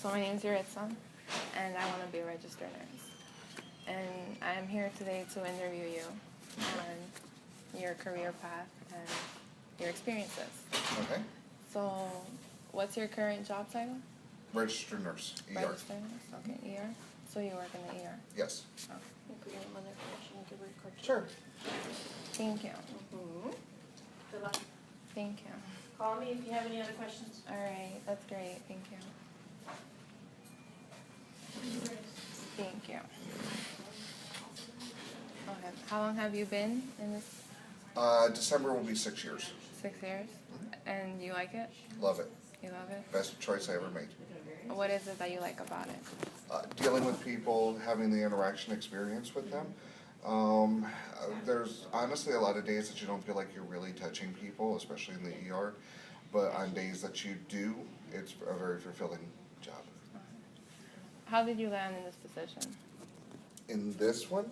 So my name is Yuritsa, and I want to be a registered nurse. And I am here today to interview you on your career path and your experiences. Okay. So, what's your current job title? Registered nurse, ER. Registered nurse, okay, ER. So you work in the ER? Yes. Oh. Put your name on there first, you can record. Sure. Thank you. Good luck. Thank you. Call me if you have any other questions. All right, that's great. Thank you. Thank you. Okay. How long have you been in this? December will be 6 years. 6 years? And you like it? Love it. You love it? Best choice I ever made. What is it that you like about it? Dealing with people, having the interaction experience with them. There's honestly a lot of days that you don't feel like you're really touching people, especially in the ER. But on days that you do, it's a very fulfilling job. How did you land in this position? In this one,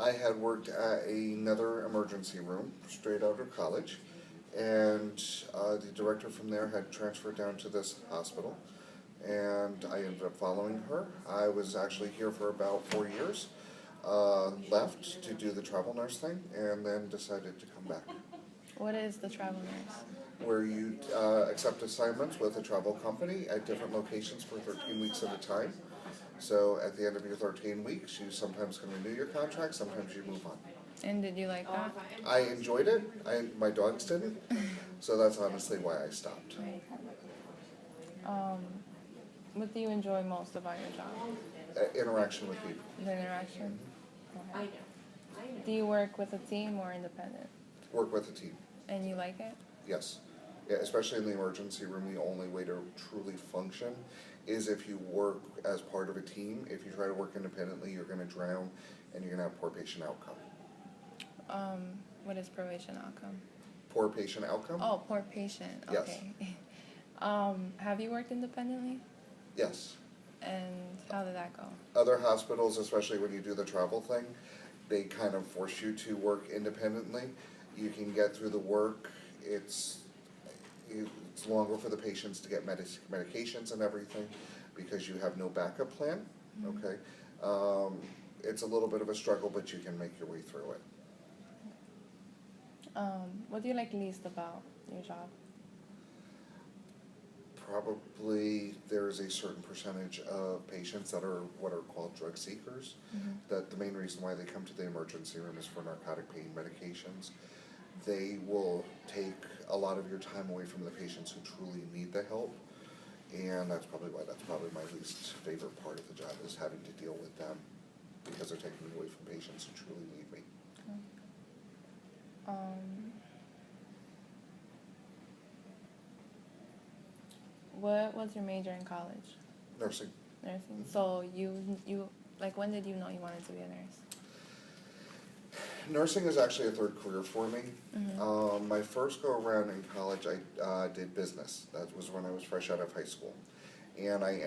I had worked at another emergency room straight out of college, and the director from there had transferred down to this hospital, and I ended up following her. I was actually here for about 4 years, left to do the travel nurse thing, and then decided to come back. What is the travel nurse? Where you accept assignments with a travel company at different locations for 13 weeks at a time. So at the end of your 13 weeks, you sometimes can renew your contract, sometimes you move on. And did you like that? I enjoyed it. My dogs didn't, so that's honestly why I stopped. Right. What do you enjoy most about your job? Interaction with people. The interaction? I Okay. know. Do you work with a team or independent? Work with a team. And you like it? Yes. Yeah, especially in the emergency room, the only way to truly function is if you work as part of a team. If you try to work independently, you're going to drown and you're going to have poor patient outcome. What is poor patient outcome? Poor patient outcome? Oh, poor patient. Yes. Okay. Have you worked independently? Yes. And how did that go? Other hospitals, especially when you do the travel thing, they kind of force you to work independently. You can get through the work. It's longer for the patients to get medications and everything because you have no backup plan. Mm-hmm. Okay. It's a little bit of a struggle, but you can make your way through it. What do you like least about your job? Probably there's a certain percentage of patients that are what are called drug seekers. Mm-hmm. That the main reason why they come to the emergency room is for narcotic pain medications. They will take a lot of your time away from the patients who truly need the help, and that's probably my least favorite part of the job is having to deal with them because they're taking me away from patients who truly need me. What was your major in college? Nursing. Nursing. So you like, when did you know you wanted to be a nurse? Nursing is actually a third career for me. Mm-hmm. My first go around in college, I did business. That was when I was fresh out of high school, and I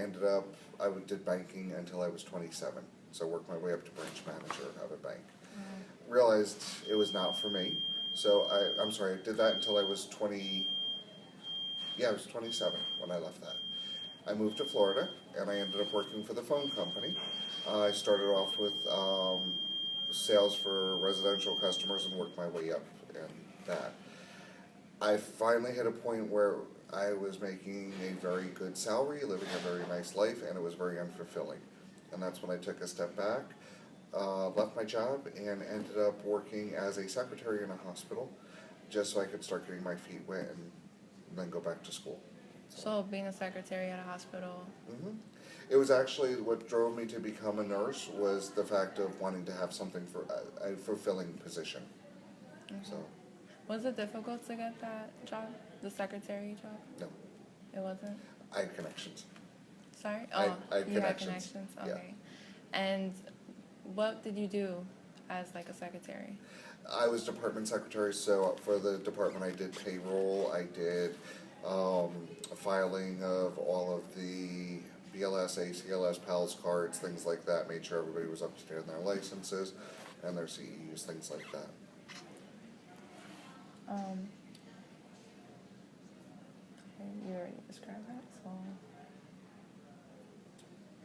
did banking until I was 27. So I worked my way up to branch manager of a bank. Mm-hmm. Realized it was not for me. So I did that until I was 20. Yeah, I was 27 when I left that. I moved to Florida, and I ended up working for the phone company. I started off with sales for residential customers and worked my way up in that. I finally hit a point where I was making a very good salary, living a very nice life, and it was very unfulfilling. And that's when I took a step back, left my job, and ended up working as a secretary in a hospital, just so I could start getting my feet wet and then go back to school. So being a secretary at a hospital. Mm-hmm. It was actually what drove me to become a nurse was the fact of wanting to have something for a fulfilling position. Mm-hmm. So. Was it difficult to get that job, the secretary job? No. It wasn't? I had connections. Sorry? I Oh, had you had connections. connections? Yeah. Okay. And what did you do as like a secretary? I was department secretary, so for the department I did payroll, I did filing of all of the BLS, ACLS, PALS cards, things like that, made sure everybody was up to date on their licenses and their CEUs, things like that. You already described that, so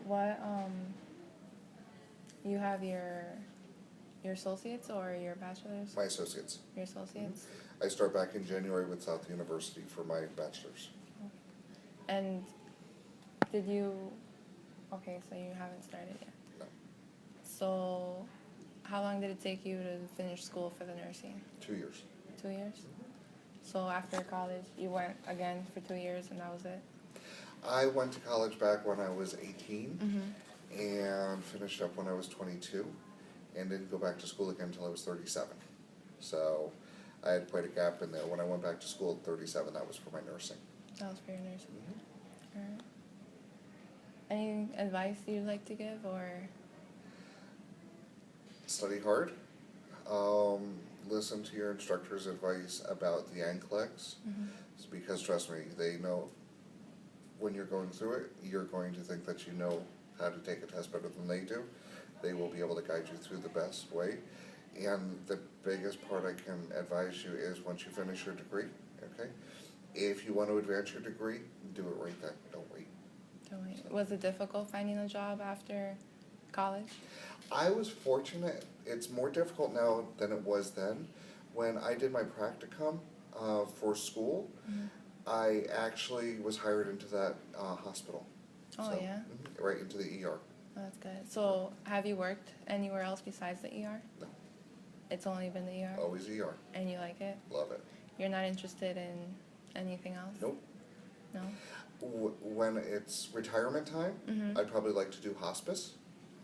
what, you have your associates or your bachelor's? My associates. Your associates? I start back in January with South University for my bachelor's. And did you, okay, so you haven't started yet. No. So how long did it take you to finish school for the nursing? 2 years. 2 years? So after college, you went again for 2 years and that was it? I went to college back when I was 18 Mm-hmm. and finished up when I was 22 and didn't go back to school again until I was 37. So I had quite a gap in there. When I went back to school at 37, that was for my nursing. That was for your nursing. Alright. Any advice you'd like to give or? Study hard. Listen to your instructor's advice about the NCLEX. Mhm. Because trust me, they know when you're going through it, you're going to think that you know how to take a test better than they do. They will be able to guide you through the best way. And the biggest part I can advise you is once you finish your degree, okay? If you want to advance your degree, do it right then, don't wait. Was it difficult finding a job after college? I was fortunate, it's more difficult now than it was then. When I did my practicum for school, Mhm. I actually was hired into that hospital. Oh, So, yeah? right into the ER. Oh, that's good. So have you worked anywhere else besides the ER? No. It's only been the ER? Always ER. And you like it? Love it. You're not interested in anything else? Nope. No? When it's retirement time, Mhm. I'd probably like to do hospice.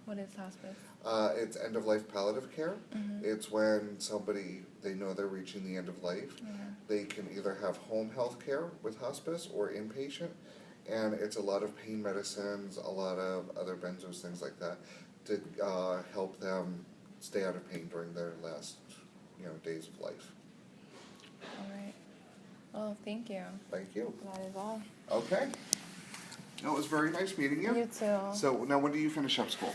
What is hospice? It's end-of-life palliative care. Mhm. It's when somebody, they know they're reaching the end of life. Yeah. They can either have home health care with hospice or inpatient. And it's a lot of pain medicines, a lot of other benzos, things like that, to help them stay out of pain during their last, days of life. All right. Well, thank you. Thank you. That is all. Okay. No, it was very nice meeting you. You too. So now when do you finish up school?